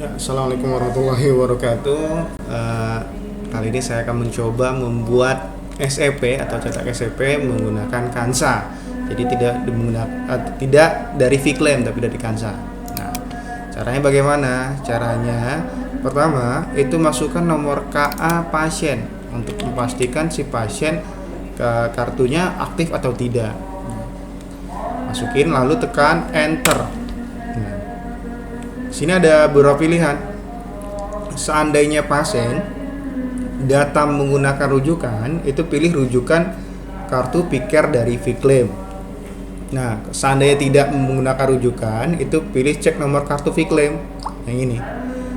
Ya, Assalamualaikum warahmatullahi wabarakatuh. Kali ini saya akan mencoba membuat SEP atau cetak SEP menggunakan Kansa. Jadi tidak dari Viclaim tapi dari Kansa. Nah, caranya bagaimana? Caranya pertama itu masukkan nomor KA pasien untuk memastikan si pasien kartunya aktif atau tidak. Masukin lalu tekan enter. Nah, sini ada beberapa pilihan. Seandainya pasien data menggunakan rujukan, itu pilih rujukan kartu Piker dari Viclaim. Nah, seandainya tidak menggunakan rujukan, itu pilih cek nomor kartu Viclaim yang ini.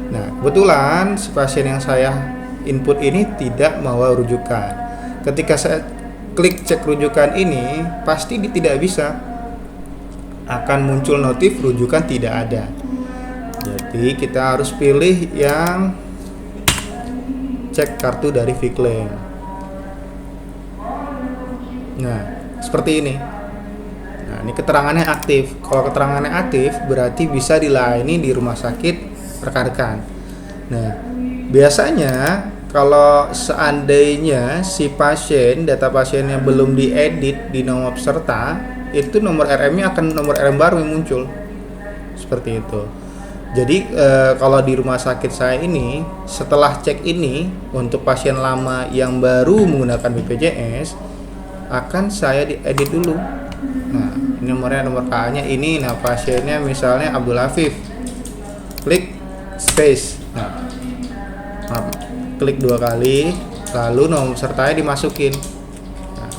Nah, kebetulan si pasien yang saya input ini tidak membawa rujukan. Ketika saya klik cek rujukan ini, pasti tidak bisa. Akan muncul notif rujukan tidak ada. Jadi kita harus pilih yang cek kartu dari Viclaim. Nah, seperti ini. Nah, ini keterangannya aktif. Kalau keterangannya aktif, berarti bisa dilayani di rumah sakit rekan-rekan. Nah, biasanya kalau seandainya si pasien, data pasiennya belum diedit di nomor peserta, itu nomor RM-nya akan nomor RM baru yang muncul. Seperti itu. Jadi kalau di rumah sakit saya ini, setelah cek ini untuk pasien lama yang baru menggunakan BPJS, akan saya diedit dulu. Nah, ini nomor KA-nya ini. Nah, pasiennya misalnya Abdul Afif. Klik space. Nah, klik 2 kali, lalu nomor pesertanya dimasukin. Nah,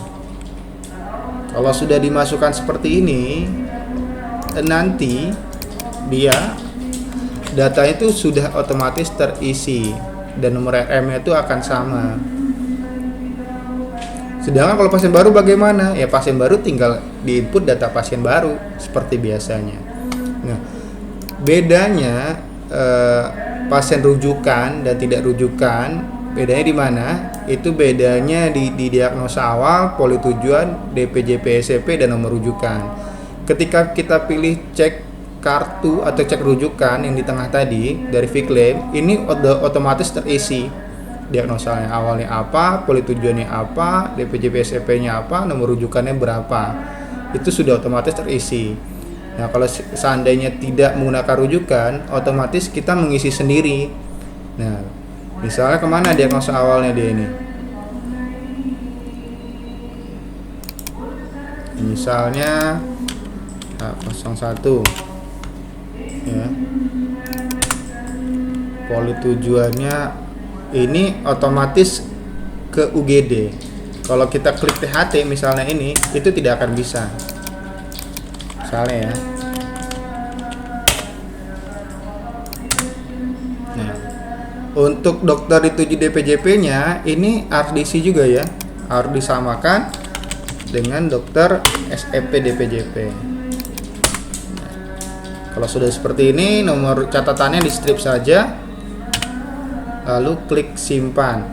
kalau sudah dimasukkan seperti ini, nanti dia data itu sudah otomatis terisi dan nomor RM-nya itu akan sama. Sedangkan kalau pasien baru bagaimana? Ya pasien baru tinggal diinput data pasien baru seperti biasanya. Nah, bedanya pasien rujukan dan tidak rujukan, bedanya di mana? Itu bedanya di diagnosa awal, poli tujuan, DPJP SEP dan nomor rujukan. Ketika kita pilih cek kartu atau cek rujukan yang di tengah tadi dari Viclaim, ini otomatis terisi diagnosanya awalnya apa, poli tujuannya apa, DPJP SEP-nya apa, nomor rujukannya berapa, itu sudah otomatis terisi. Nah, kalau seandainya tidak menggunakan rujukan, otomatis kita mengisi sendiri. Nah, misalnya kemana diagnosa awalnya dia ini, misalnya 01 ya, poli tujuannya ini otomatis ke UGD. Kalau kita klik THT misalnya ini, itu tidak akan bisa misalnya ya. Nah, untuk dokter dituju DPJP nya ini RDC juga ya, harus disamakan dengan dokter SEP DPJP. Kalau sudah seperti ini, nomor catatannya di strip saja, lalu klik simpan.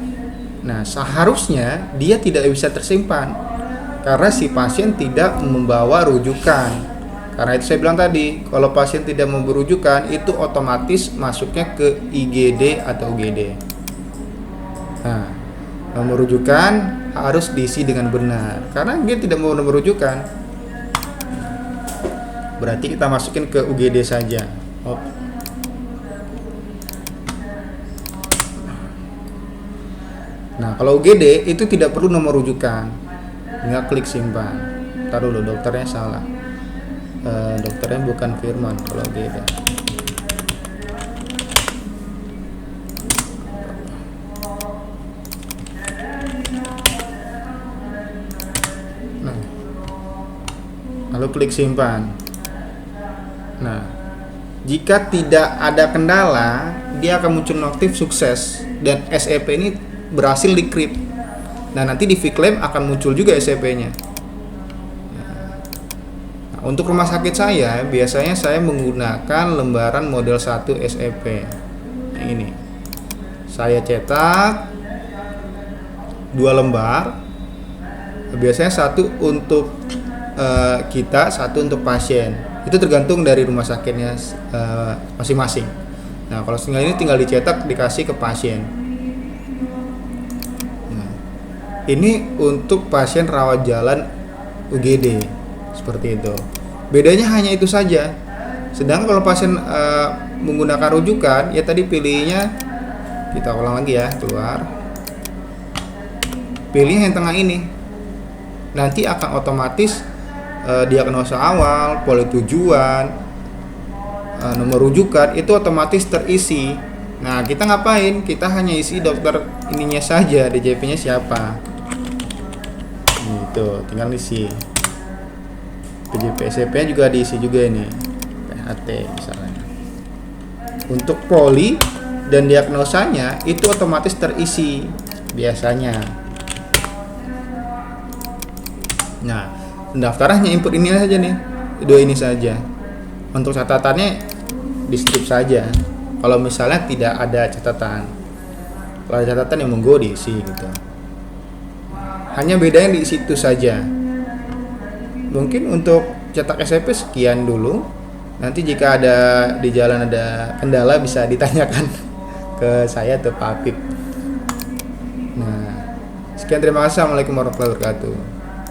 Nah, seharusnya dia tidak bisa tersimpan karena si pasien tidak membawa rujukan. Karena itu saya bilang tadi, kalau pasien tidak membawa rujukan, itu otomatis masuknya ke IGD atau UGD. Nah, nomor rujukan harus diisi dengan benar karena dia tidak mau nomor rujukan. Berarti kita masukin ke UGD saja. Nah, kalau UGD itu tidak perlu nomor rujukan, tinggal klik simpan. Ntar dulu, dokternya salah. Dokternya bukan Firman kalau UGD. Nah, lalu klik simpan. Nah, jika tidak ada kendala, dia akan muncul notif sukses dan SEP ini berhasil di-crypt. Nah, nanti di Viclaim akan muncul juga SEP-nya. Nah, untuk rumah sakit saya, biasanya saya menggunakan lembaran model 1 SEP. Nah, ini. Saya cetak 2 lembar. Biasanya 1 untuk kita, 1 untuk pasien. Itu tergantung dari rumah sakitnya masing-masing. Nah, kalau ini tinggal dicetak, dikasih ke pasien. Nah, ini untuk pasien rawat jalan UGD seperti itu. Bedanya hanya itu saja. Sedangkan kalau pasien menggunakan rujukan, ya tadi pilihnya, kita ulang lagi ya, keluar. Pilih yang tengah ini. Nanti akan otomatis diagnosa awal, poli tujuan, nomor rujukan itu otomatis terisi. Nah, kita ngapain? Kita hanya isi dokter ininya saja, DJP-nya siapa. Gitu, tinggal isi. DJP SCP juga diisi juga ini. PHT misalnya. Untuk poli dan diagnosanya itu otomatis terisi biasanya. Nah, pendaftarannya input ini saja nih, dua ini saja. Untuk catatannya di skip saja. Kalau misalnya tidak ada catatan, kalau ada catatan yang monggo diisi gitu. Hanya bedanya di situ saja. Mungkin untuk cetak SCP sekian dulu. Nanti jika ada di jalan ada kendala bisa ditanyakan ke saya atau Pak Apip. Nah, sekian, terima kasih. Assalamualaikum warahmatullahi wabarakatuh.